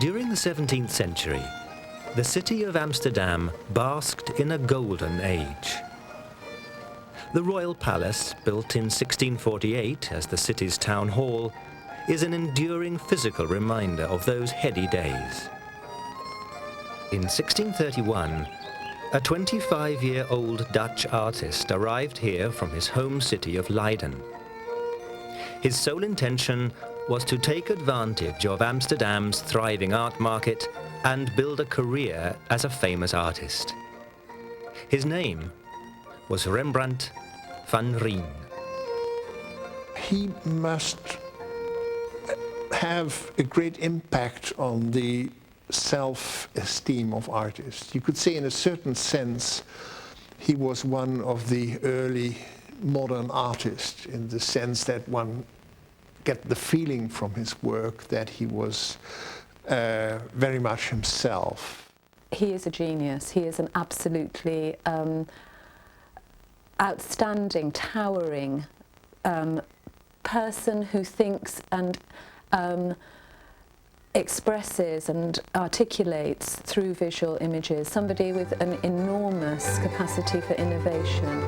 During the 17th century, the city of Amsterdam basked in a golden age. The Royal Palace, built in 1648 as the city's town hall, is an enduring physical reminder of those heady days. In 1631, a 25-year-old Dutch artist arrived here from his home city of Leiden. His sole intention was to take advantage of Amsterdam's thriving art market and build a career as a famous artist. His name was Rembrandt van Rijn. He must have a great impact on the self-esteem of artists. You could say in a certain sense he was one of the early modern artists, in the sense that one get the feeling from his work that he was very much himself. He is a genius. He is an absolutely outstanding, towering person who thinks and expresses and articulates through visual images, somebody with an enormous capacity for innovation.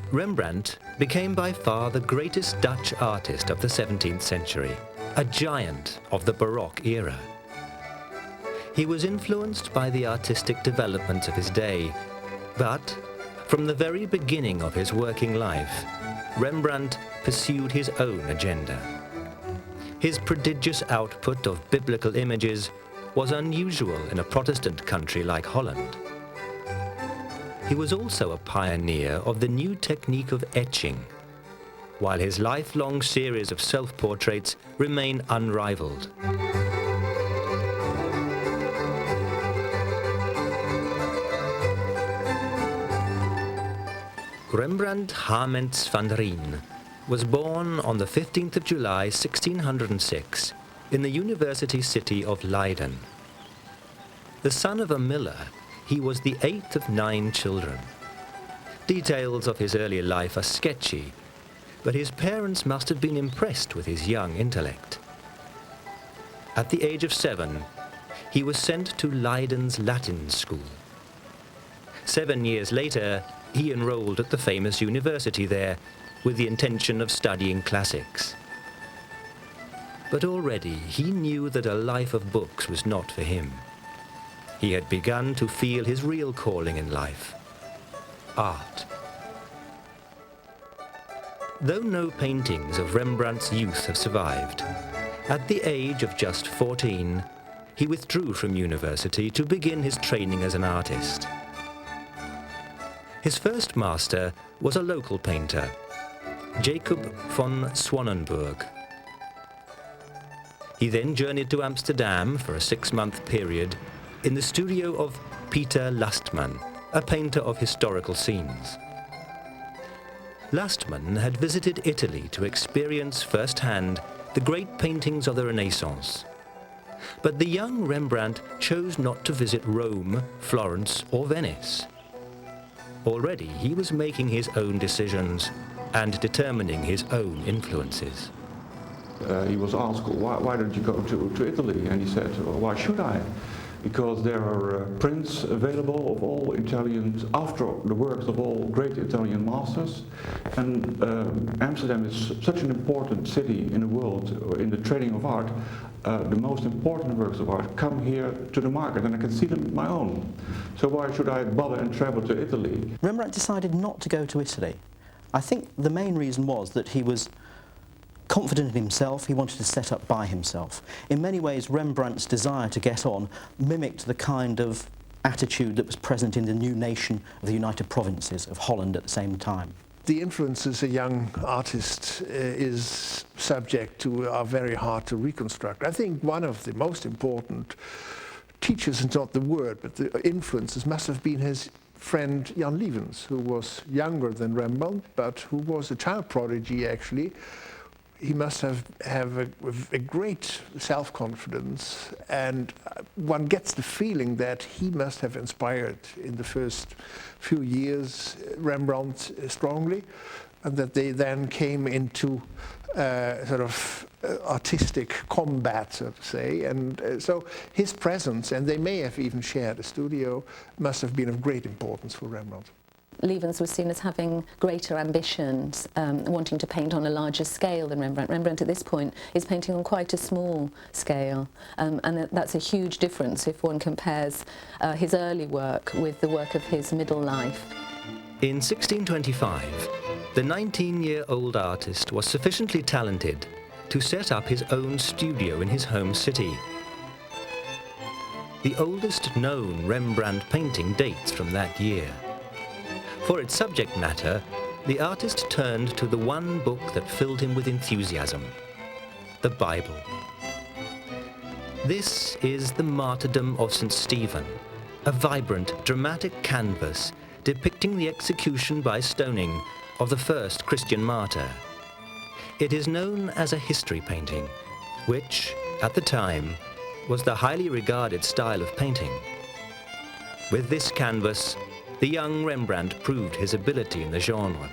Rembrandt became by far the greatest Dutch artist of the 17th century, a giant of the Baroque era. He was influenced by the artistic developments of his day, but from the very beginning of his working life, Rembrandt pursued his own agenda. His prodigious output of biblical images was unusual in a Protestant country like Holland. He was also a pioneer of the new technique of etching, while his lifelong series of self-portraits remain unrivaled. Rembrandt Haments van Rijn was born on the 15th of July 1606 in the university city of Leiden. The son of a miller, he was the 8th of 9 children. Details of his early life are sketchy, but his parents must have been impressed with his young intellect. At the age of 7, he was sent to Leiden's Latin school. 7 years later, he enrolled at the famous university there with the intention of studying classics. But already he knew that a life of books was not for him. He had begun to feel his real calling in life: art. Though no paintings of Rembrandt's youth have survived, at the age of just 14, he withdrew from university to begin his training as an artist. His first master was a local painter, Jacob von Swannenburg. He then journeyed to Amsterdam for a 6-month period in the studio of Peter Lastman, a painter of historical scenes. Lastman had visited Italy to experience firsthand the great paintings of the Renaissance. But the young Rembrandt chose not to visit Rome, Florence, or Venice. Already he was making his own decisions and determining his own influences. He was asked, why don't you go to Italy? And he said, well, why should I? Because there are prints available of all Italians, after the works of all great Italian masters. And Amsterdam is such an important city in the world, in the trading of art. The most important works of art come here to the market, and I can see them my own. So why should I bother and travel to Italy? Rembrandt decided not to go to Italy. I think the main reason was that he was confident in himself. He wanted to set up by himself. In many ways, Rembrandt's desire to get on mimicked the kind of attitude that was present in the new nation of the United Provinces of Holland at the same time. The influences a young artist is subject to are very hard to reconstruct. I think one of the most important teachers is not the word, but the influences must have been his friend Jan Lievens, who was younger than Rembrandt, but who was a child prodigy actually. He must have a great self-confidence, and one gets the feeling that he must have inspired in the first few years Rembrandt strongly. and that they then came into sort of artistic combat, so to say. And so his presence, and they may have even shared a studio, must have been of great importance for Rembrandt. Lievens was seen as having greater ambitions, wanting to paint on a larger scale than Rembrandt. Rembrandt at this point is painting on quite a small scale, and that's a huge difference if one compares his early work with the work of his middle life. In 1625, the 19-year-old artist was sufficiently talented to set up his own studio in his home city. The oldest known Rembrandt painting dates from that year. For its subject matter, the artist turned to the one book that filled him with enthusiasm, the Bible. This is the martyrdom of St. Stephen, a vibrant, dramatic canvas depicting the execution by stoning of the first Christian martyr. It is known as a history painting, which, at the time, was the highly regarded style of painting. With this canvas, the young Rembrandt proved his ability in the genre.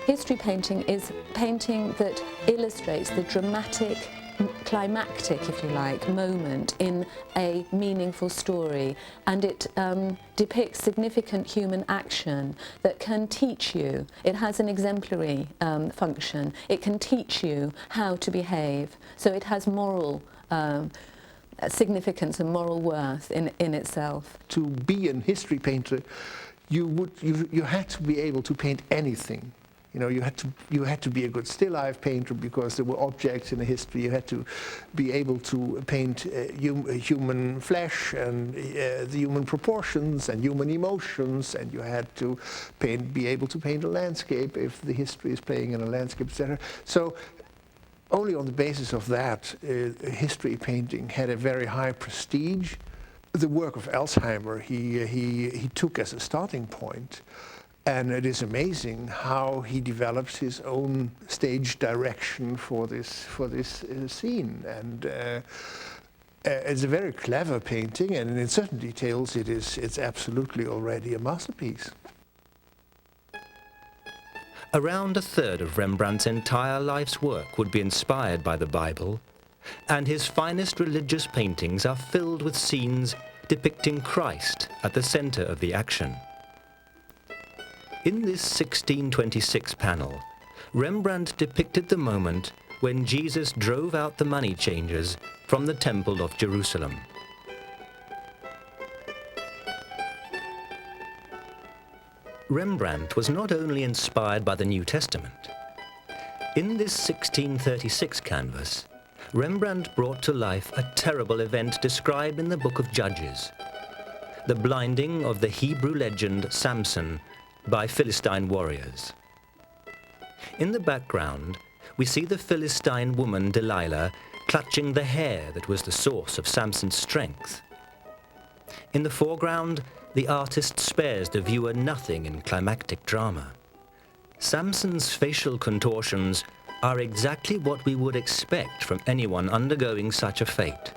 History painting is painting that illustrates the dramatic, climactic, if you like, moment in a meaningful story, and it depicts significant human action that can teach you. It has an exemplary function. It can teach you how to behave. So it has moral significance and moral worth in itself. To be a history painter, you had to be able to paint anything. You know, you had to be a good still life painter because there were objects in the history. You had to be able to paint human flesh and the human proportions and human emotions, and you had to be able to paint a landscape if the history is playing in a landscape, etc. So only on the basis of that, history painting had a very high prestige. The work of Elsheimer he took as a starting point. And it is amazing how he develops his own stage direction for this scene. And it's a very clever painting, and in certain details it's absolutely already a masterpiece. Around a third of Rembrandt's entire life's work would be inspired by the Bible, and his finest religious paintings are filled with scenes depicting Christ at the center of the action. In this 1626 panel, Rembrandt depicted the moment when Jesus drove out the money changers from the Temple of Jerusalem. Rembrandt was not only inspired by the New Testament. In this 1636 canvas, Rembrandt brought to life a terrible event described in the book of Judges, the blinding of the Hebrew legend Samson by Philistine warriors. In the background, we see the Philistine woman Delilah clutching the hair that was the source of Samson's strength. In the foreground, the artist spares the viewer nothing in climactic drama. Samson's facial contortions are exactly what we would expect from anyone undergoing such a fate.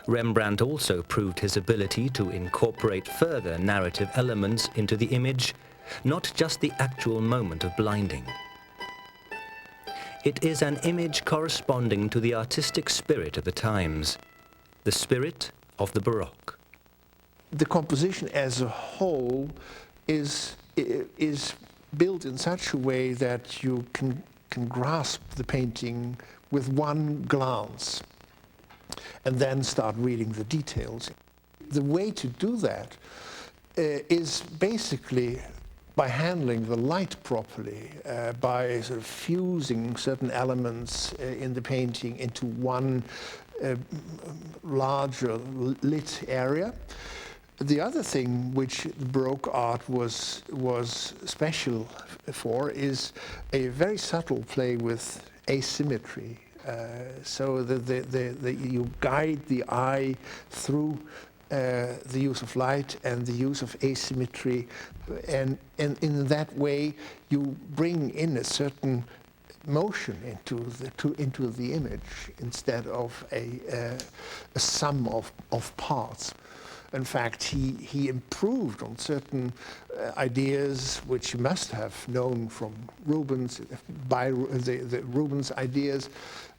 Rembrandt also proved his ability to incorporate further narrative elements into the image, not just the actual moment of blinding. It is an image corresponding to the artistic spirit of the times, the spirit of the Baroque. The composition as a whole is built in such a way that you can grasp the painting with one glance and then start reading the details. The way to do that is basically by handling the light properly, by sort of fusing certain elements in the painting into one larger lit area. The other thing which Baroque art was special for is a very subtle play with asymmetry. So that you guide the eye through the use of light and the use of asymmetry, and in that way you bring in a certain motion into the image instead of a sum of parts. In fact, he improved on certain ideas which you must have known from Rubens, the Rubens ideas.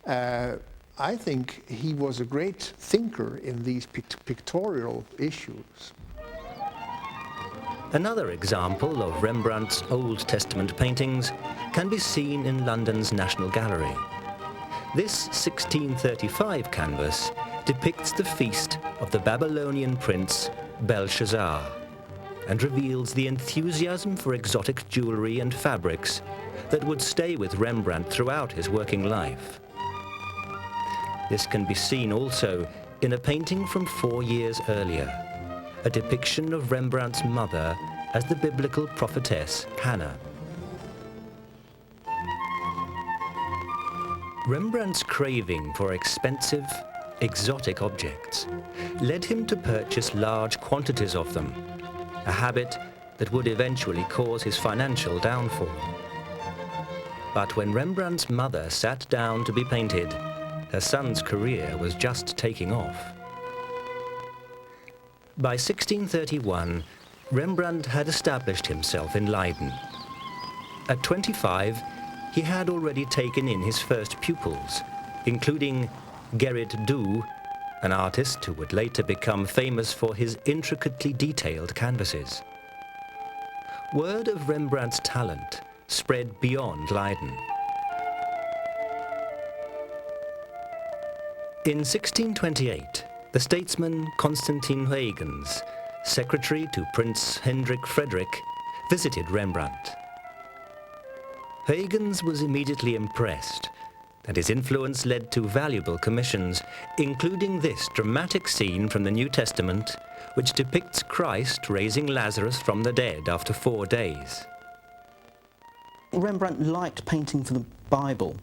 I think he was a great thinker in these pictorial issues. Another example of Rembrandt's Old Testament paintings can be seen in London's National Gallery. This 1635 canvas depicts the feast of the Babylonian prince Belshazzar and reveals the enthusiasm for exotic jewelry and fabrics that would stay with Rembrandt throughout his working life. This can be seen also in a painting from 4 years earlier, a depiction of Rembrandt's mother as the biblical prophetess Hannah. Rembrandt's craving for expensive, exotic objects led him to purchase large quantities of them, a habit that would eventually cause his financial downfall. But when Rembrandt's mother sat down to be painted, her son's career was just taking off. By 1631, Rembrandt had established himself in Leiden. At 25, he had already taken in his first pupils, including Gerrit Dou, an artist who would later become famous for his intricately detailed canvases. Word of Rembrandt's talent spread beyond Leiden. In 1628, the statesman Constantijn Huygens, secretary to Prince Hendrik Frederik, visited Rembrandt. Huygens was immediately impressed, and his influence led to valuable commissions, including this dramatic scene from the New Testament, which depicts Christ raising Lazarus from the dead after 4 days. Rembrandt liked painting for the Bible,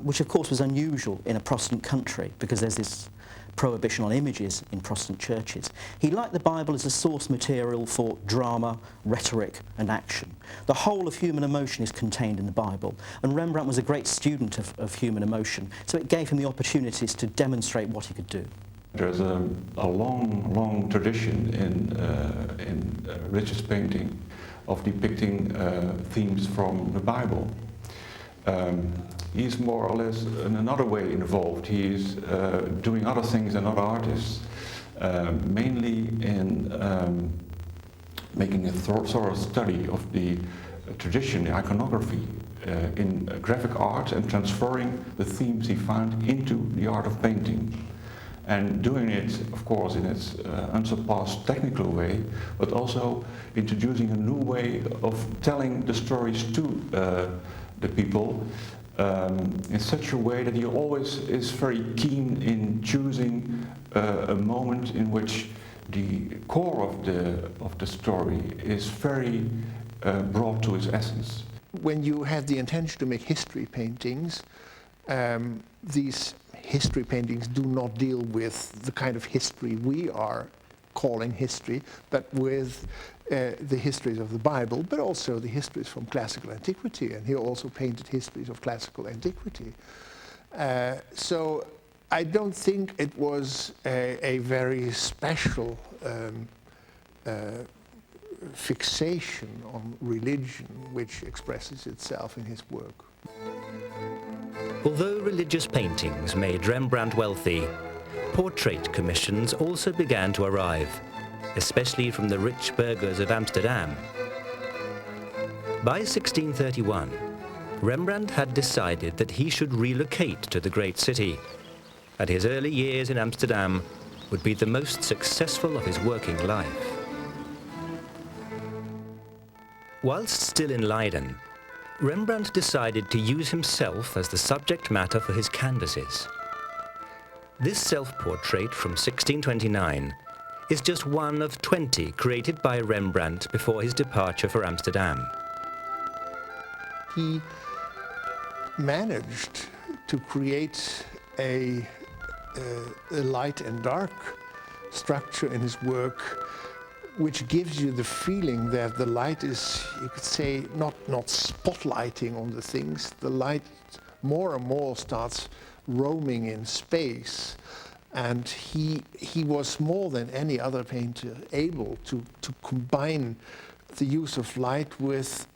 which of course was unusual in a Protestant country because there's this prohibition on images in Protestant churches. He liked the Bible as a source material for drama, rhetoric and action. The whole of human emotion is contained in the Bible, and Rembrandt was a great student of human emotion, so it gave him the opportunities to demonstrate what he could do. There's a long tradition in religious painting of depicting themes from the Bible. He's more or less in another way involved. He's doing other things than other artists, mainly in making a thorough study of the tradition, the iconography in graphic art, and transferring the themes he found into the art of painting. And doing it, of course, in its unsurpassed technical way, but also introducing a new way of telling the stories to the people in such a way that he always is very keen in choosing a moment in which the core of the story is very brought to its essence. When you have the intention to make history paintings, these history paintings do not deal with the kind of history we are calling history, but with the histories of the Bible, but also the histories from classical antiquity. And he also painted histories of classical antiquity. So I don't think it was a very special fixation on religion which expresses itself in his work. Although religious paintings made Rembrandt wealthy, portrait commissions also began to arrive, especially from the rich burghers of Amsterdam. By 1631, Rembrandt had decided that he should relocate to the great city, and his early years in Amsterdam would be the most successful of his working life. Whilst still in Leiden, Rembrandt decided to use himself as the subject matter for his canvases. This self-portrait from 1629 is just one of 20 created by Rembrandt before his departure for Amsterdam. He managed to create a light and dark structure in his work which gives you the feeling that the light is, you could say, not spotlighting on the things. The light more and more starts roaming in space. And he was more than any other painter able to combine the use of light with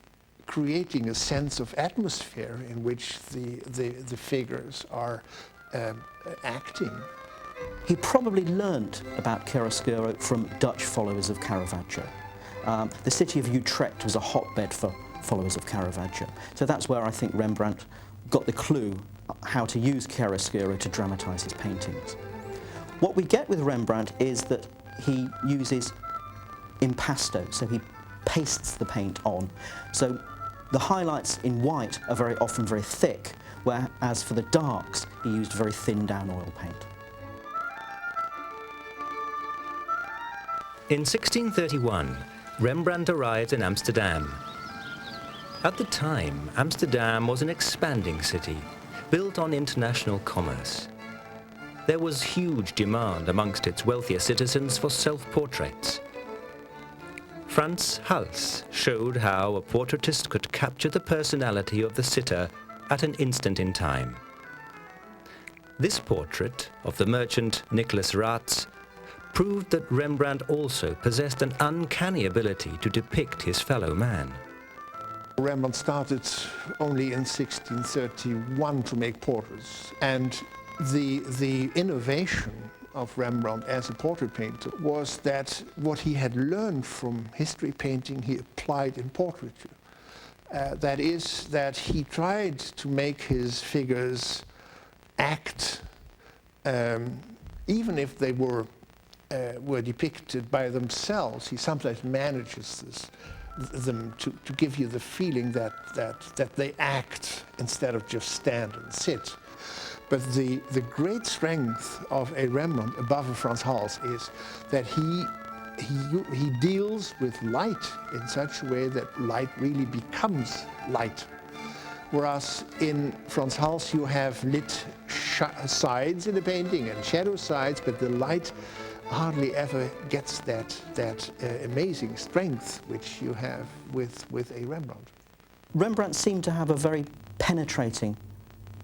creating a sense of atmosphere in which the figures are acting. He probably learnt about chiaroscuro from Dutch followers of Caravaggio. The city of Utrecht was a hotbed for followers of Caravaggio. So that's where I think Rembrandt got the clue how to use chiaroscuro to dramatise his paintings. What we get with Rembrandt is that he uses impasto, so he pastes the paint on. So the highlights in white are very often very thick, whereas for the darks he used very thin down oil paint. In 1631, Rembrandt arrived in Amsterdam. At the time, Amsterdam was an expanding city, built on international commerce. There was huge demand amongst its wealthier citizens for self-portraits. Frans Hals showed how a portraitist could capture the personality of the sitter at an instant in time. This portrait of the merchant Nicholas Raats proved that Rembrandt also possessed an uncanny ability to depict his fellow man. Rembrandt started only in 1631 to make portraits, and the innovation of Rembrandt as a portrait painter was that what he had learned from history painting he applied in portraiture. That is, that he tried to make his figures act, even if they were depicted by themselves. He sometimes manages them to give you the feeling that they act instead of just stand and sit. But the great strength of a Rembrandt above a Frans Hals is that he deals with light in such a way that light really becomes light. Whereas in Frans Hals you have lit sides in the painting and shadow sides, but the light hardly ever gets that amazing strength which you have with a Rembrandt. Rembrandt seemed to have a very penetrating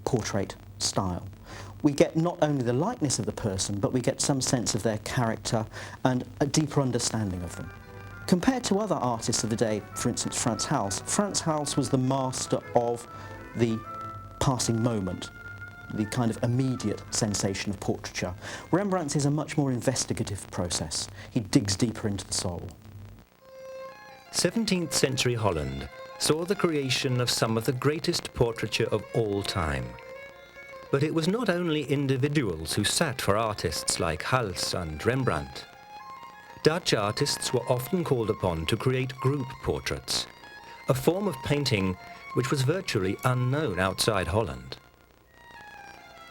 portrait style. We get not only the likeness of the person, but we get some sense of their character and a deeper understanding of them. Compared to other artists of the day, for instance Frans Hals was the master of the passing moment, the kind of immediate sensation of portraiture. Rembrandt's is a much more investigative process. He digs deeper into the soul. 17th century Holland saw the creation of some of the greatest portraiture of all time. But it was not only individuals who sat for artists like Hals and Rembrandt. Dutch artists were often called upon to create group portraits, a form of painting which was virtually unknown outside Holland.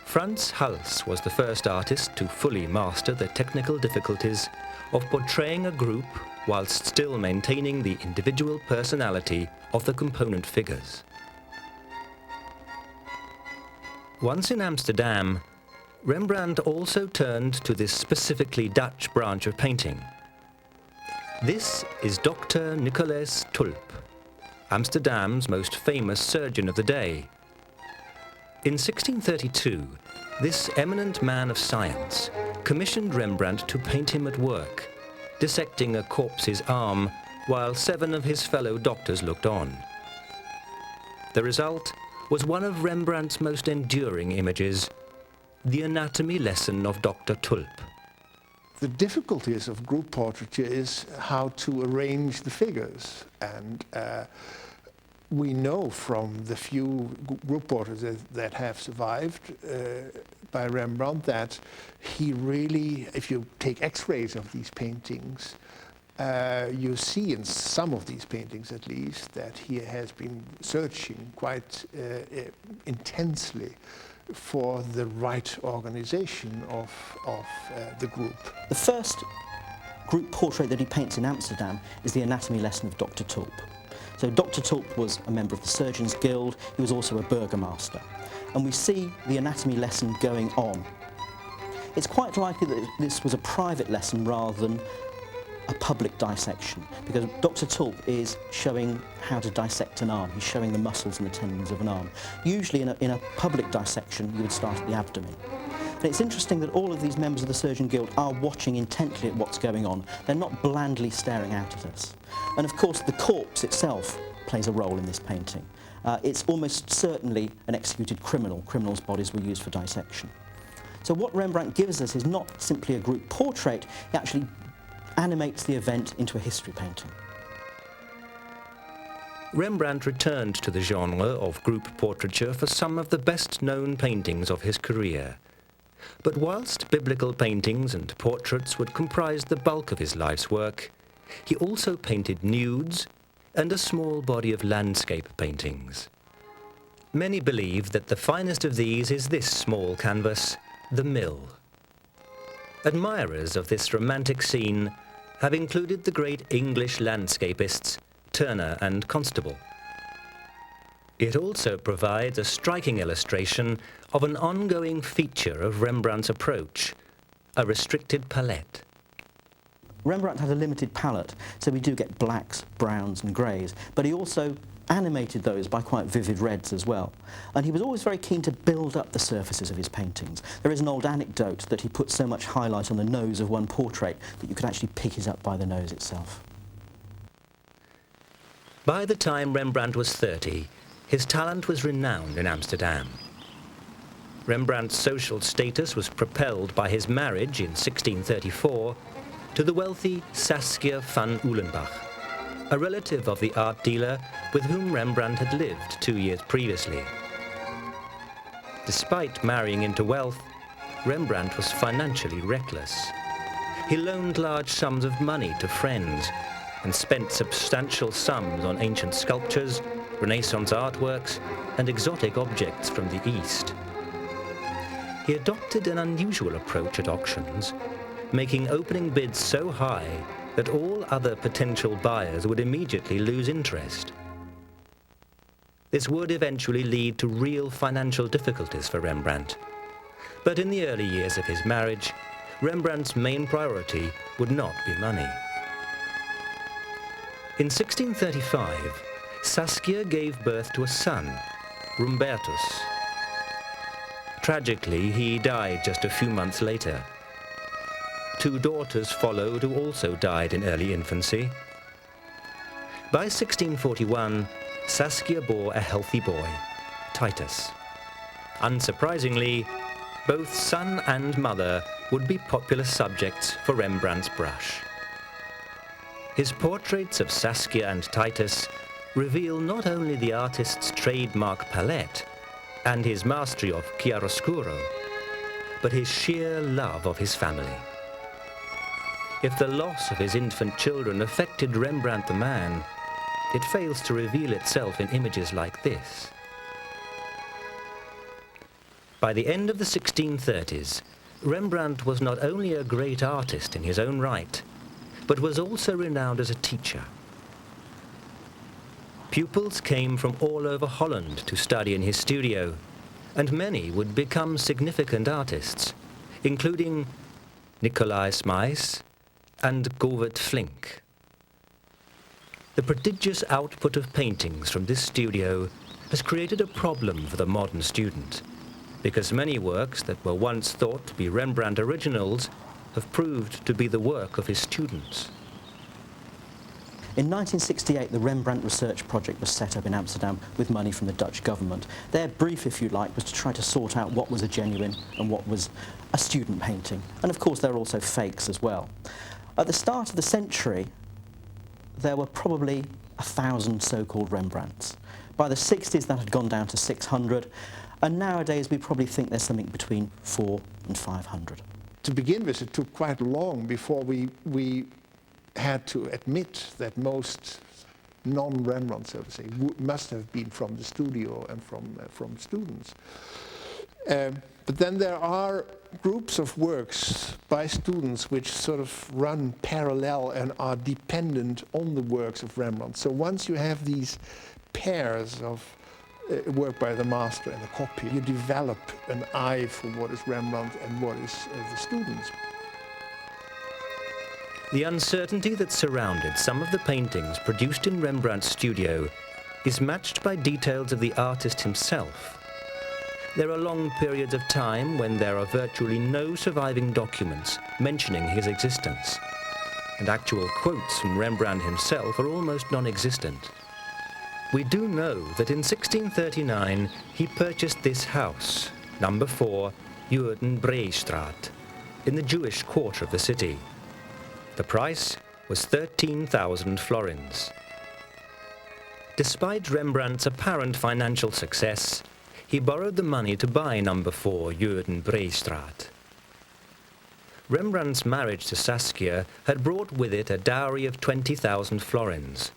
Frans Hals was the first artist to fully master the technical difficulties of portraying a group whilst still maintaining the individual personality of the component figures. Once in Amsterdam, Rembrandt also turned to this specifically Dutch branch of painting. This is Dr. Nicolaes Tulp, Amsterdam's most famous surgeon of the day. In 1632, this eminent man of science commissioned Rembrandt to paint him at work, dissecting a corpse's arm while 7 of his fellow doctors looked on. The result was one of Rembrandt's most enduring images, the anatomy lesson of Dr. Tulp. The difficulties of group portraiture is how to arrange the figures, and we know from the few group portraits that have survived by Rembrandt that he really, if you take X-rays of these paintings, you see in some of these paintings at least that he has been searching quite intensely for the right organization of the group. The first group portrait that he paints in Amsterdam is the anatomy lesson of Dr. Tulp. So Dr. Tulp was a member of the Surgeons Guild, he was also a burgomaster. And we see the anatomy lesson going on. It's quite likely that this was a private lesson rather than a public dissection, because Dr. Tulp is showing how to dissect an arm. He's showing the muscles and the tendons of an arm. Usually in a public dissection you would start at the abdomen. And it's interesting that all of these members of the Surgeon Guild are watching intently at what's going on. They're not blandly staring out at us. And of course the corpse itself plays a role in this painting. It's almost certainly an executed criminal. Criminals' bodies were used for dissection. So what Rembrandt gives us is not simply a group portrait, he actually animates the event into a history painting. Rembrandt returned to the genre of group portraiture for some of the best-known paintings of his career. But whilst biblical paintings and portraits would comprise the bulk of his life's work, he also painted nudes and a small body of landscape paintings. Many believe that the finest of these is this small canvas, The Mill. Admirers of this romantic scene have included the great English landscapists Turner and Constable. It also provides a striking illustration of an ongoing feature of Rembrandt's approach, a restricted palette. Rembrandt had a limited palette, so we do get blacks, browns and greys, but he also animated those by quite vivid reds as well. And he was always very keen to build up the surfaces of his paintings. There is an old anecdote that he put so much highlight on the nose of one portrait that you could actually pick it up by the nose itself. By the time Rembrandt was 30, his talent was renowned in Amsterdam. Rembrandt's social status was propelled by his marriage in 1634 to the wealthy Saskia van Ulenbach, a relative of the art dealer with whom Rembrandt had lived 2 years previously. Despite marrying into wealth, Rembrandt was financially reckless. He loaned large sums of money to friends and spent substantial sums on ancient sculptures, Renaissance artworks, and exotic objects from the East. He adopted an unusual approach at auctions, making opening bids so high that all other potential buyers would immediately lose interest. This would eventually lead to real financial difficulties for Rembrandt. But in the early years of his marriage, Rembrandt's main priority would not be money. In 1635, Saskia gave birth to a son, Rumbertus. Tragically, he died just a few months later. 2 daughters followed who also died in early infancy. By 1641, Saskia bore a healthy boy, Titus. Unsurprisingly, both son and mother would be popular subjects for Rembrandt's brush. His portraits of Saskia and Titus reveal not only the artist's trademark palette and his mastery of chiaroscuro, but his sheer love of his family. If the loss of his infant children affected Rembrandt the man, it fails to reveal itself in images like this. By the end of the 1630s, Rembrandt was not only a great artist in his own right, but was also renowned as a teacher. Pupils came from all over Holland to study in his studio, and many would become significant artists, including Nicolai Smaes and Govert Flinck. The prodigious output of paintings from this studio has created a problem for the modern student, because many works that were once thought to be Rembrandt originals have proved to be the work of his students. In 1968, the Rembrandt Research Project was set up in Amsterdam with money from the Dutch government. Their brief, if you like, was to try to sort out what was a genuine and what was a student painting. And of course, there were also fakes as well. At the start of the century, there were probably 1,000 so-called Rembrandts. By the 60s, that had gone down to 600, and nowadays we probably think there's something between 400 and 500. To begin with, it took quite long before we had to admit that most non-Rembrandt, so to say, must have been from the studio and from students. But then there are groups of works by students which sort of run parallel and are dependent on the works of Rembrandt. So once you have these pairs of work by the master and the copy, you develop an eye for what is Rembrandt and what is the students. The uncertainty that surrounded some of the paintings produced in Rembrandt's studio is matched by details of the artist himself. There are long periods of time when there are virtually no surviving documents mentioning his existence, and actual quotes from Rembrandt himself are almost non-existent. We do know that in 1639 he purchased this house, number 4, Juerdenbreestraat, in the Jewish quarter of the city. The price was 13,000 florins. Despite Rembrandt's apparent financial success, he borrowed the money to buy number 4 Juerdenbreestraat. Rembrandt's marriage to Saskia had brought with it a dowry of 20,000 florins.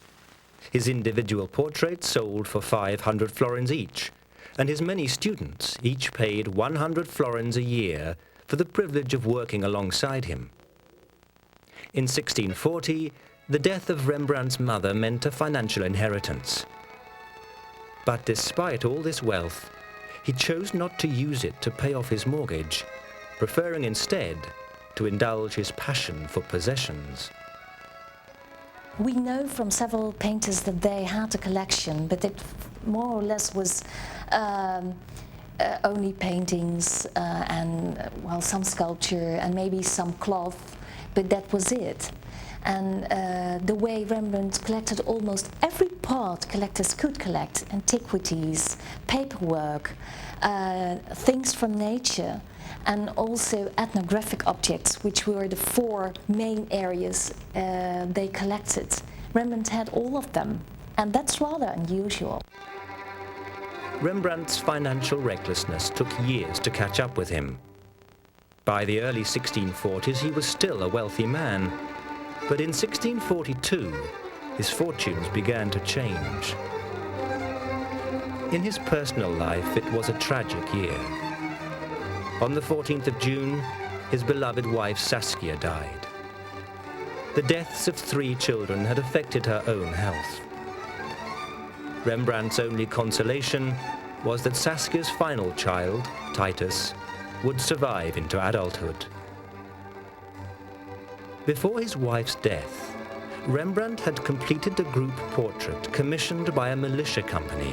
His individual portraits sold for 500 florins each, and his many students each paid 100 florins a year for the privilege of working alongside him. In 1640, the death of Rembrandt's mother meant a financial inheritance. But despite all this wealth, he chose not to use it to pay off his mortgage, preferring instead to indulge his passion for possessions. We know from several painters that they had a collection, but it more or less was only paintings and well, some sculpture and maybe some cloth, but that was it. And the way Rembrandt collected almost every part collectors could collect, antiquities, paperwork, things from nature, and also ethnographic objects, which were the 4 main areas they collected. Rembrandt had all of them, and that's rather unusual. Rembrandt's financial recklessness took years to catch up with him. By the early 1640s, he was still a wealthy man, but in 1642, his fortunes began to change. In his personal life, it was a tragic year. On the 14th of June, his beloved wife Saskia died. The deaths of 3 children had affected her own health. Rembrandt's only consolation was that Saskia's final child, Titus, would survive into adulthood. Before his wife's death, Rembrandt had completed a group portrait commissioned by a militia company,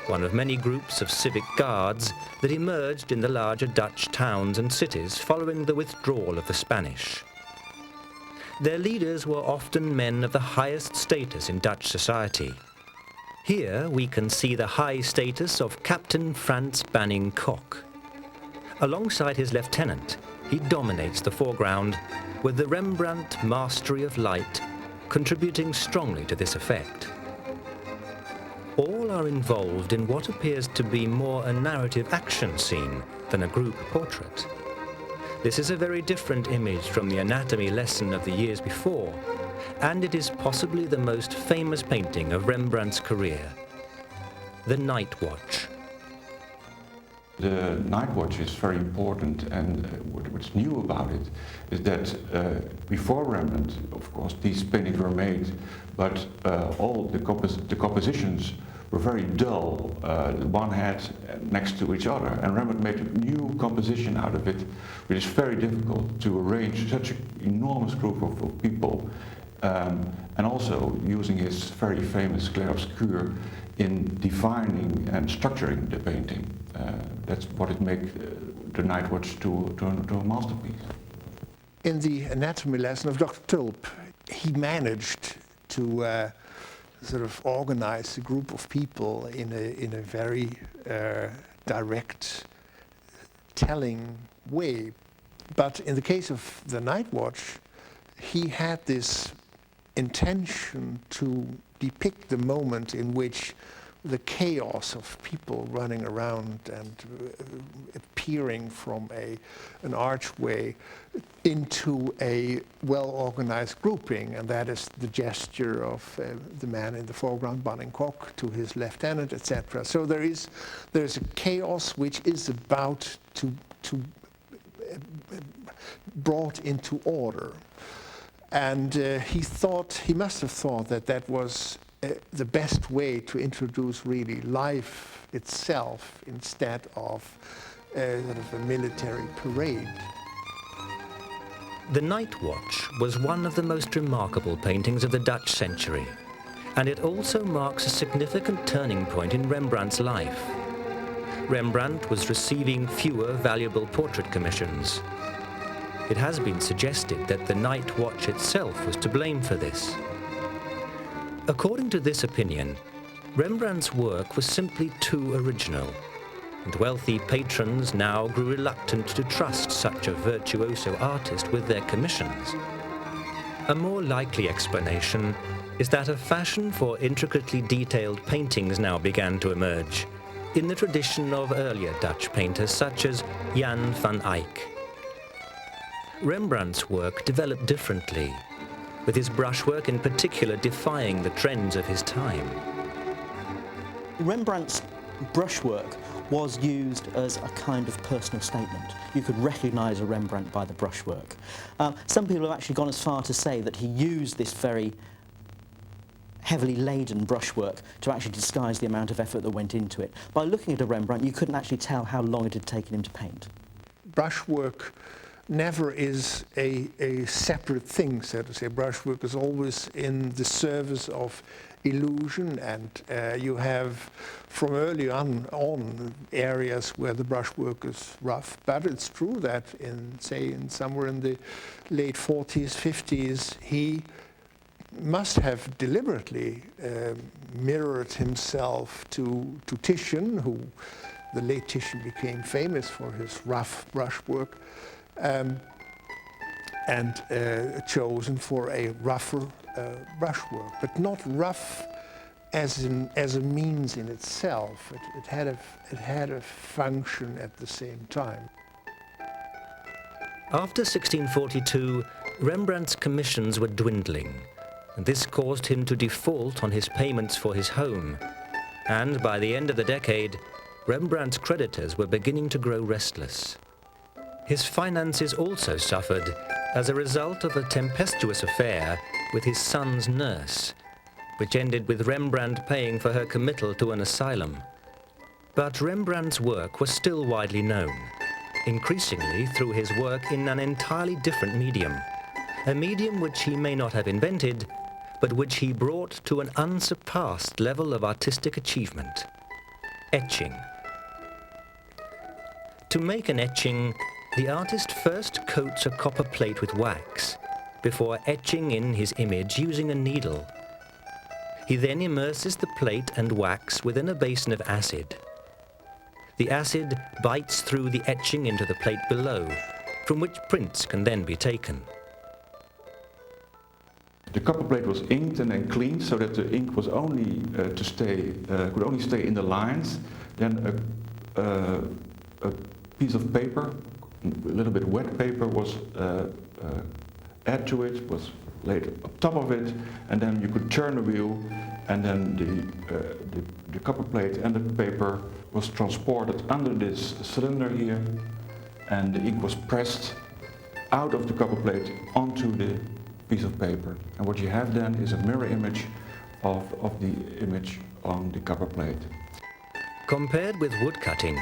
one of many groups of civic guards that emerged in the larger Dutch towns and cities following the withdrawal of the Spanish. Their leaders were often men of the highest status in Dutch society. Here we can see the high status of Captain Frans Banning Kok. Alongside his lieutenant, he dominates the foreground, with the Rembrandt mastery of light contributing strongly to this effect. All are involved in what appears to be more a narrative action scene than a group portrait. This is a very different image from the anatomy lesson of the years before, and it is possibly the most famous painting of Rembrandt's career, The Night Watch. The Night Watch is very important, and what's new about it is that before Rembrandt, of course, these paintings were made, but all the compositions were very dull. One had next to each other, and Rembrandt made a new composition out of it, which is very difficult to arrange such an enormous group of people, and also using his very famous clair-obscur in defining and structuring the painting. That's what it makes the Night Watch to a masterpiece. In the anatomy lesson of Dr. Tulp, he managed to sort of organize a group of people in a very direct, telling way. But in the case of The Night Watch, he had this intention to depict the moment in which the chaos of people running around and appearing from an archway into a well-organized grouping, and that is the gesture of the man in the foreground, Banning Kok, to his lieutenant, etc. So there's a chaos which is about to brought into order. And he must have thought that was the best way to introduce really life itself instead of sort of a military parade. The Night Watch was one of the most remarkable paintings of the Dutch century, and it also marks a significant turning point in Rembrandt's life. Rembrandt was receiving fewer valuable portrait commissions. It has been suggested that the night watch itself was to blame for this. According to this opinion, Rembrandt's work was simply too original, and wealthy patrons now grew reluctant to trust such a virtuoso artist with their commissions. A more likely explanation is that a fashion for intricately detailed paintings now began to emerge, in the tradition of earlier Dutch painters such as Jan van Eyck. Rembrandt's work developed differently, with his brushwork in particular defying the trends of his time. Rembrandt's brushwork was used as a kind of personal statement. You could recognise a Rembrandt by the brushwork. Some people have actually gone as far to say that he used this very heavily laden brushwork to actually disguise the amount of effort that went into it. By looking at a Rembrandt, you couldn't actually tell how long it had taken him to paint. Brushwork never is a separate thing, so to say. Brushwork is always in the service of illusion, and you have from early on areas where the brushwork is rough. But it's true that somewhere in the late 40s, 50s, he must have deliberately mirrored himself to Titian, who the late Titian became famous for his rough brushwork, and chosen for a rougher brushwork, but not rough as a means in itself. It had a function at the same time. After 1642, Rembrandt's commissions were dwindling, and this caused him to default on his payments for his home. And by the end of the decade, Rembrandt's creditors were beginning to grow restless. His finances also suffered as a result of a tempestuous affair with his son's nurse, which ended with Rembrandt paying for her committal to an asylum. But Rembrandt's work was still widely known, increasingly through his work in an entirely different medium, a medium which he may not have invented, but which he brought to an unsurpassed level of artistic achievement: etching. To make an etching, the artist first coats a copper plate with wax, before etching in his image using a needle. He then immerses the plate and wax within a basin of acid. The acid bites through the etching into the plate below, from which prints can then be taken. The copper plate was inked and then cleaned so that the ink was only could only stay in the lines. Then a piece of paper, a little bit wet paper, was added to it, was laid on top of it, and then you could turn the wheel, and then the copper plate and the paper was transported under this cylinder here, and the ink was pressed out of the copper plate onto the piece of paper. And what you have then is a mirror image of the image on the copper plate. Compared with woodcutting,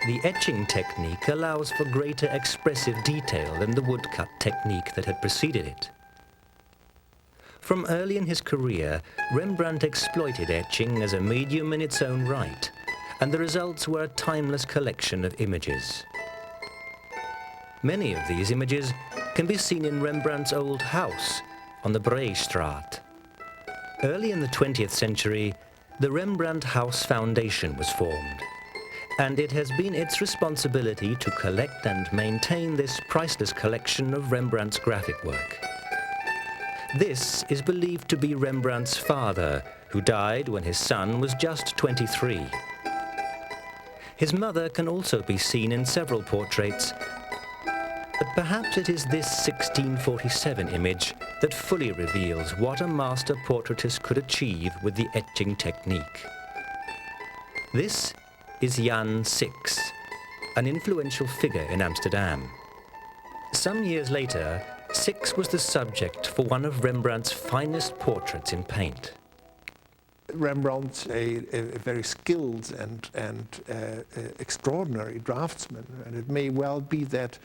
the etching technique allows for greater expressive detail than the woodcut technique that had preceded it. From early in his career, Rembrandt exploited etching as a medium in its own right, and the results were a timeless collection of images. Many of these images can be seen in Rembrandt's old house on the Breestraat. Early in the 20th century, the Rembrandt House Foundation was formed, and it has been its responsibility to collect and maintain this priceless collection of Rembrandt's graphic work. This is believed to be Rembrandt's father, who died when his son was just 23. His mother can also be seen in several portraits, but perhaps it is this 1647 image that fully reveals what a master portraitist could achieve with the etching technique. This is Jan Six, an influential figure in Amsterdam. Some years later, Six was the subject for one of Rembrandt's finest portraits in paint. Rembrandt's a very skilled and extraordinary draftsman, and it may well be that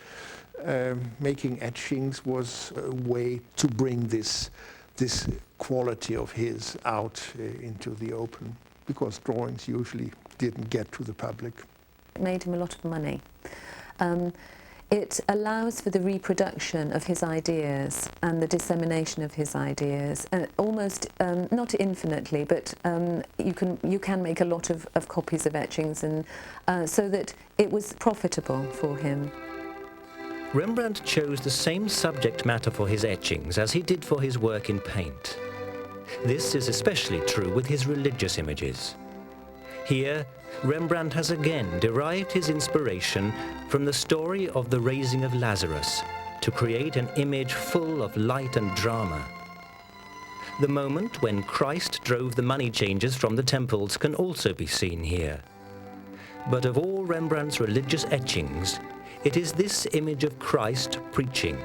making etchings was a way to bring this quality of his out into the open, because drawings usually didn't get to the public. made him a lot of money. It allows for the reproduction of his ideas and the dissemination of his ideas, almost not infinitely, but you can make a lot of copies of etchings, and so that it was profitable for him. Rembrandt chose the same subject matter for his etchings as he did for his work in paint. This is especially true with his religious images. Here, Rembrandt has again derived his inspiration from the story of the raising of Lazarus to create an image full of light and drama. The moment when Christ drove the money changers from the temples can also be seen here. But of all Rembrandt's religious etchings, it is this image of Christ preaching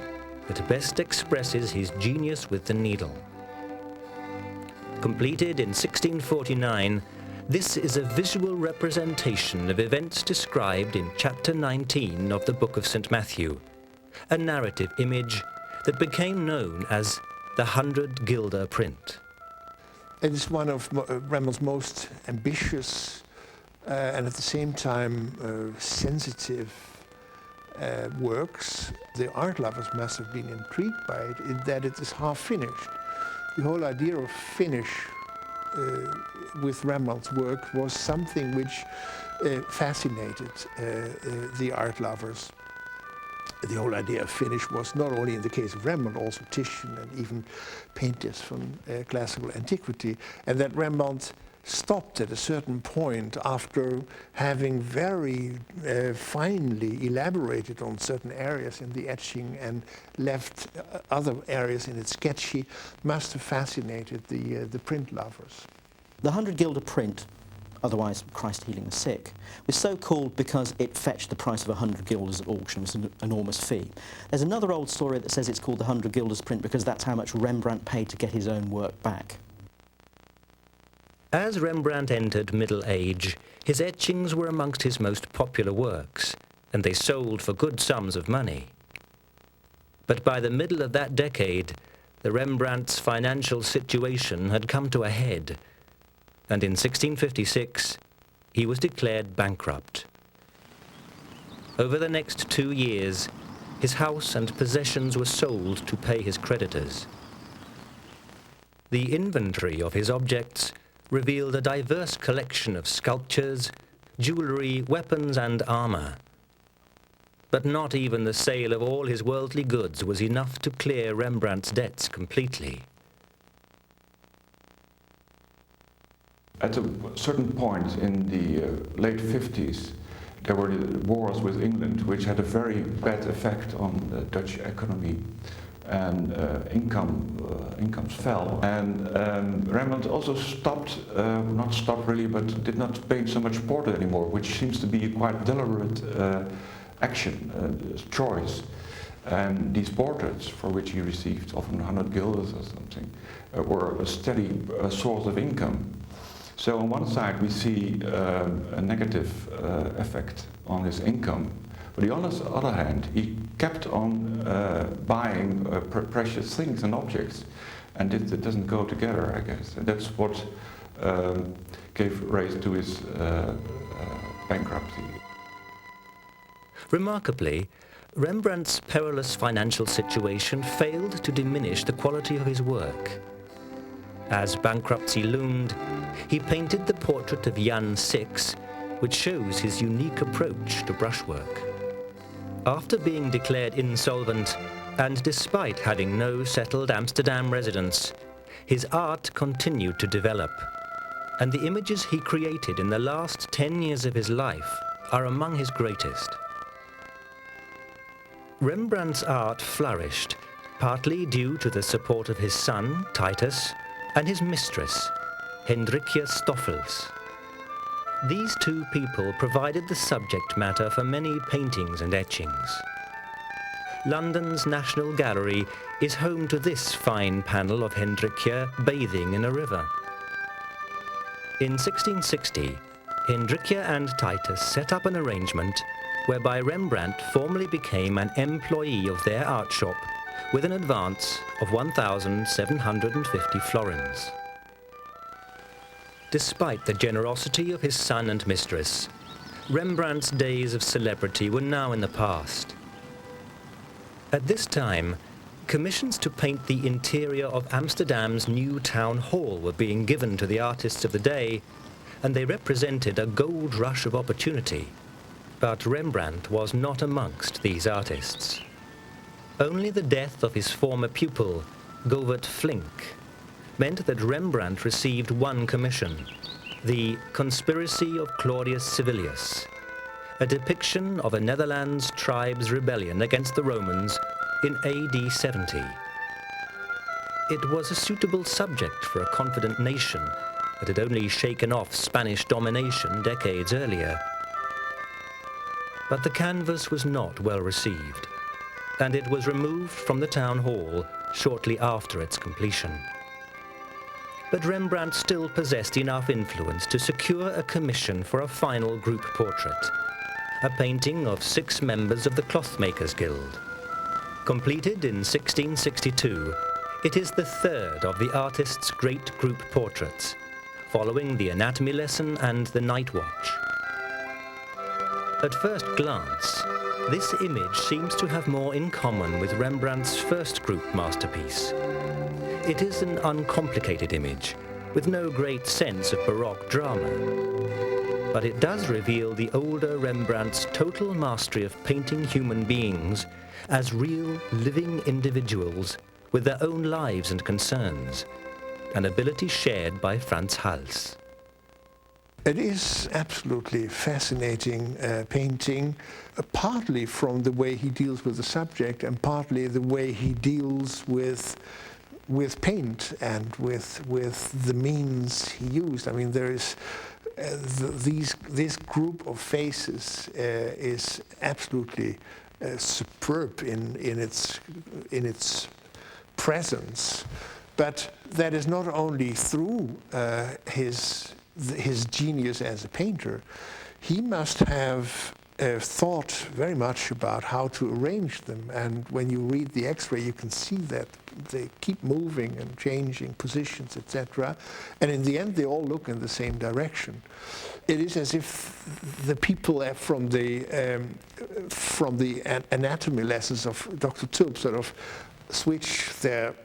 that best expresses his genius with the needle. Completed in 1649, this is a visual representation of events described in chapter 19 of the Book of St. Matthew, a narrative image that became known as the 100 Guilder print. It is one of Rembrandt's most ambitious and at the same time sensitive works. The art lovers must have been intrigued by it, in that it is half finished. The whole idea of finish with Rembrandt's work was something which fascinated the art lovers. The whole idea of finish was not only in the case of Rembrandt, also Titian and even painters from classical antiquity, and that Rembrandt stopped at a certain point after having very finely elaborated on certain areas in the etching and left other areas in its sketchy, must have fascinated the print lovers. The 100 Guilder print, otherwise Christ Healing the Sick, was so called because it fetched the price of 100 guilders at auction. It was an enormous fee. There's another old story that says it's called the 100 Guilders print because that's how much Rembrandt paid to get his own work back. As Rembrandt entered middle age, his etchings were amongst his most popular works, and they sold for good sums of money. But by the middle of that decade, the Rembrandt's financial situation had come to a head, and in 1656, he was declared bankrupt. Over the next 2 years, his house and possessions were sold to pay his creditors. The inventory of his objects revealed a diverse collection of sculptures, jewellery, weapons and armour. But not even the sale of all his worldly goods was enough to clear Rembrandt's debts completely. At a certain point in the late 50s, there were the wars with England, which had a very bad effect on the Dutch economy, and incomes fell. And Rembrandt also stopped, not stopped really, but did not paint so much portrait anymore, which seems to be a quite deliberate action, choice. And these portraits, for which he received often 100 guilders or something, were a steady source of income. So on one side we see a negative effect on his income, but on the other hand he kept on buying precious things and objects, and it doesn't go together, I guess. And that's what gave rise to his bankruptcy. Remarkably, Rembrandt's perilous financial situation failed to diminish the quality of his work. As bankruptcy loomed, he painted the portrait of Jan Six, which shows his unique approach to brushwork. After being declared insolvent, and despite having no settled Amsterdam residence, his art continued to develop, and the images he created in the last 10 years of his life are among his greatest. Rembrandt's art flourished, partly due to the support of his son, Titus, and his mistress, Hendrikia Stoffels. These two people provided the subject matter for many paintings and etchings. London's National Gallery is home to this fine panel of Hendrikia bathing in a river. In 1660, Hendrikia and Titus set up an arrangement whereby Rembrandt formally became an employee of their art shop with an advance of 1,750 florins. Despite the generosity of his son and mistress, Rembrandt's days of celebrity were now in the past. At this time, commissions to paint the interior of Amsterdam's new town hall were being given to the artists of the day, and they represented a gold rush of opportunity. But Rembrandt was not amongst these artists. Only the death of his former pupil, Govert Flinck, meant that Rembrandt received one commission, the Conspiracy of Claudius Civilius, a depiction of a Netherlands tribe's rebellion against the Romans in AD 70. It was a suitable subject for a confident nation that had only shaken off Spanish domination decades earlier. But the canvas was not well received, and it was removed from the town hall shortly after its completion. But Rembrandt still possessed enough influence to secure a commission for a final group portrait, a painting of 6 members of the Clothmakers Guild. Completed in 1662, it is the third of the artist's great group portraits, following the Anatomy Lesson and the Night Watch. At first glance, this image seems to have more in common with Rembrandt's first group masterpiece. It is an uncomplicated image, with no great sense of Baroque drama. But it does reveal the older Rembrandt's total mastery of painting human beings as real, living individuals with their own lives and concerns, an ability shared by Frans Hals. It is absolutely fascinating painting, partly from the way he deals with the subject and partly the way he deals with paint and with the means he used. I mean, there is this group of faces is absolutely superb in its presence, but that is not only through his genius as a painter. He must have thought very much about how to arrange them, and when you read the X-ray you can see that they keep moving and changing positions, etc. And in the end they all look in the same direction. It is as if the people from the anatomy lessons of Dr. Tulp sort of switch their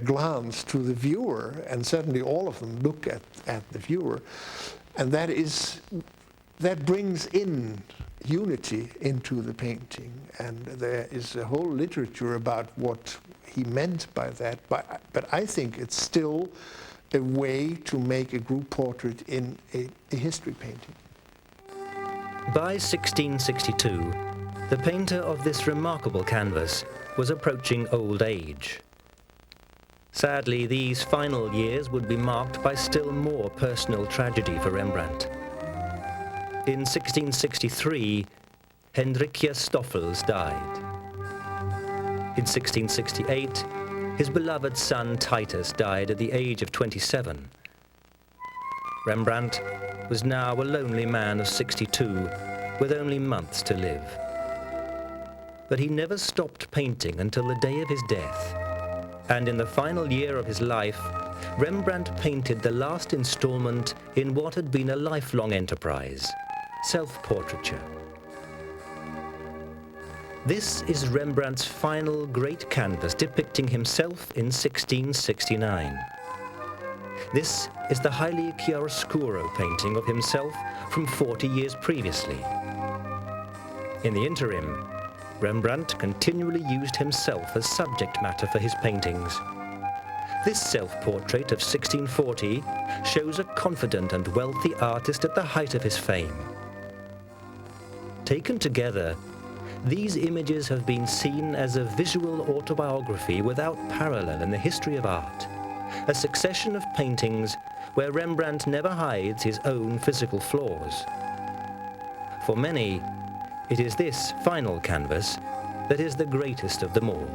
glance to the viewer, and suddenly all of them look at the viewer, and that brings in unity into the painting, and there is a whole literature about what he meant by that, but I think it's still a way to make a group portrait in a history painting. By 1662, the painter of this remarkable canvas was approaching old age. Sadly, these final years would be marked by still more personal tragedy for Rembrandt. In 1663, Hendrikje Stoffels died. In 1668, his beloved son Titus died at the age of 27. Rembrandt was now a lonely man of 62, with only months to live. But he never stopped painting until the day of his death. And in the final year of his life, Rembrandt painted the last installment in what had been a lifelong enterprise, self-portraiture. This is Rembrandt's final great canvas depicting himself in 1669. This is the highly chiaroscuro painting of himself from 40 years previously. In the interim, Rembrandt continually used himself as subject matter for his paintings. This self-portrait of 1640 shows a confident and wealthy artist at the height of his fame. Taken together, these images have been seen as a visual autobiography without parallel in the history of art, a succession of paintings where Rembrandt never hides his own physical flaws. For many, it is this final canvas that is the greatest of them all.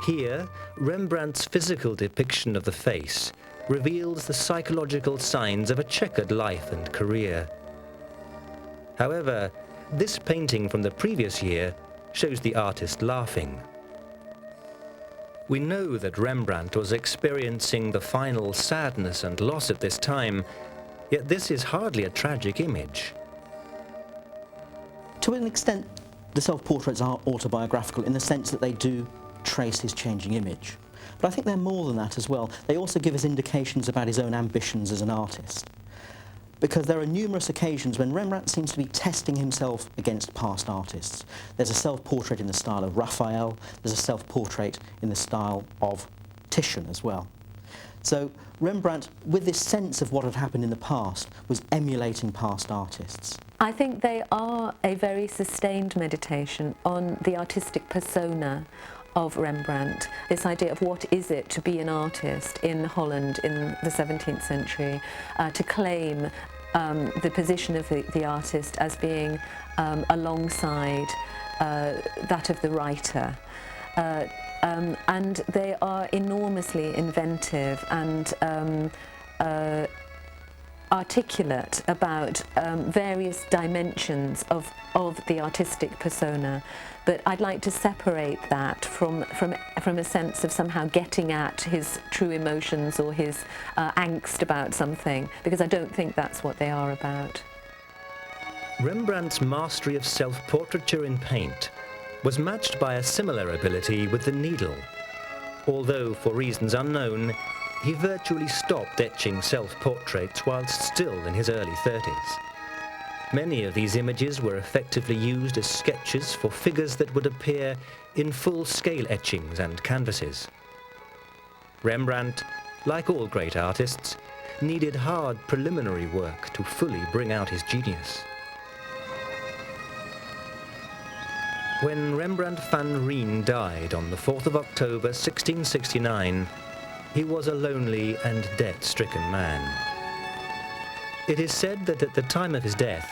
Here, Rembrandt's physical depiction of the face reveals the psychological signs of a checkered life and career. However, this painting from the previous year shows the artist laughing. We know that Rembrandt was experiencing the final sadness and loss at this time, Yet this is hardly a tragic image. To an extent, the self-portraits are autobiographical in the sense that they do trace his changing image. But I think they're more than that as well. They also give us indications about his own ambitions as an artist. Because there are numerous occasions when Rembrandt seems to be testing himself against past artists. There's a self-portrait in the style of Raphael, there's a self-portrait in the style of Titian as well. So Rembrandt, with this sense of what had happened in the past, was emulating past artists. I think they are a very sustained meditation on the artistic persona of Rembrandt, this idea of what is it to be an artist in Holland in the 17th century, to claim the position of the artist as being alongside that of the writer. And they are enormously inventive and articulate about various dimensions of the artistic persona. But I'd like to separate that from a sense of somehow getting at his true emotions or his angst about something, because I don't think that's what they are about. Rembrandt's mastery of self-portraiture in paint was matched by a similar ability with the needle, although for reasons unknown, he virtually stopped etching self-portraits whilst still in his early 30s. Many of these images were effectively used as sketches for figures that would appear in full-scale etchings and canvases. Rembrandt, like all great artists, needed hard preliminary work to fully bring out his genius. When Rembrandt van Rijn died on the 4th of October 1669, he was a lonely and debt-stricken man. It is said that at the time of his death,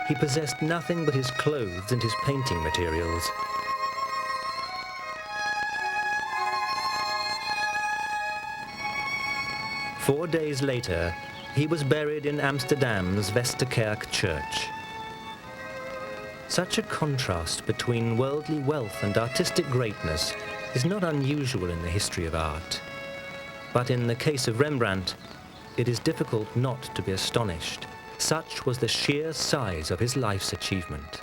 he possessed nothing but his clothes and his painting materials. Four days later, he was buried in Amsterdam's Westerkerk church. Such a contrast between worldly wealth and artistic greatness is not unusual in the history of art. But in the case of Rembrandt, it is difficult not to be astonished. Such was the sheer size of his life's achievement.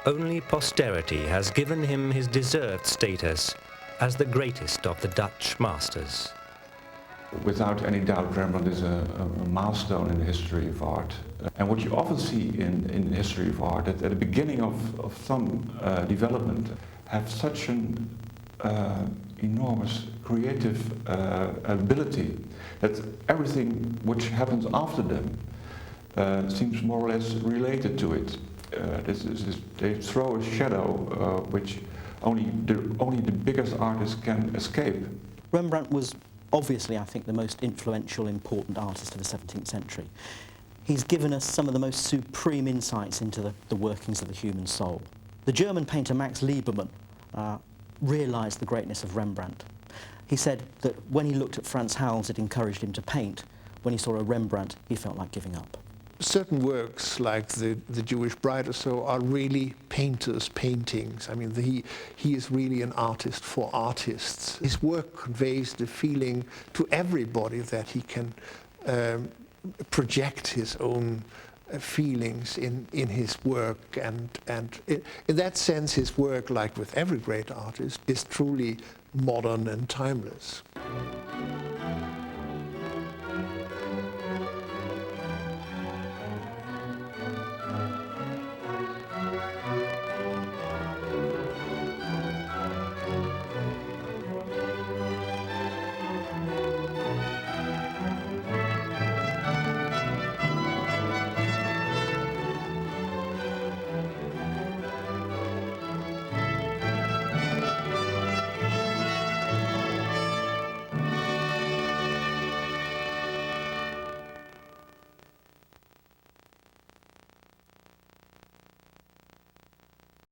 Only posterity has given him his deserved status as the greatest of the Dutch masters. Without any doubt, Rembrandt is a milestone in the history of art. And what you often see in the history of art, that at the beginning of some development, have such an enormous creative ability that everything which happens after them seems more or less related to it. They throw a shadow which only the biggest artists can escape. Rembrandt was obviously, I think, the most influential, important artist of the 17th century. He's given us some of the most supreme insights into the workings of the human soul. The German painter Max Liebermann realised the greatness of Rembrandt. He said that when he looked at Frans Hals, it encouraged him to paint. When he saw a Rembrandt, he felt like giving up. Certain works, like the Jewish Bride or so, are really painters' paintings. I mean, he is really an artist for artists. His work conveys the feeling to everybody that he can project his own feelings in his work, and in that sense his work, like with every great artist, is truly modern and timeless.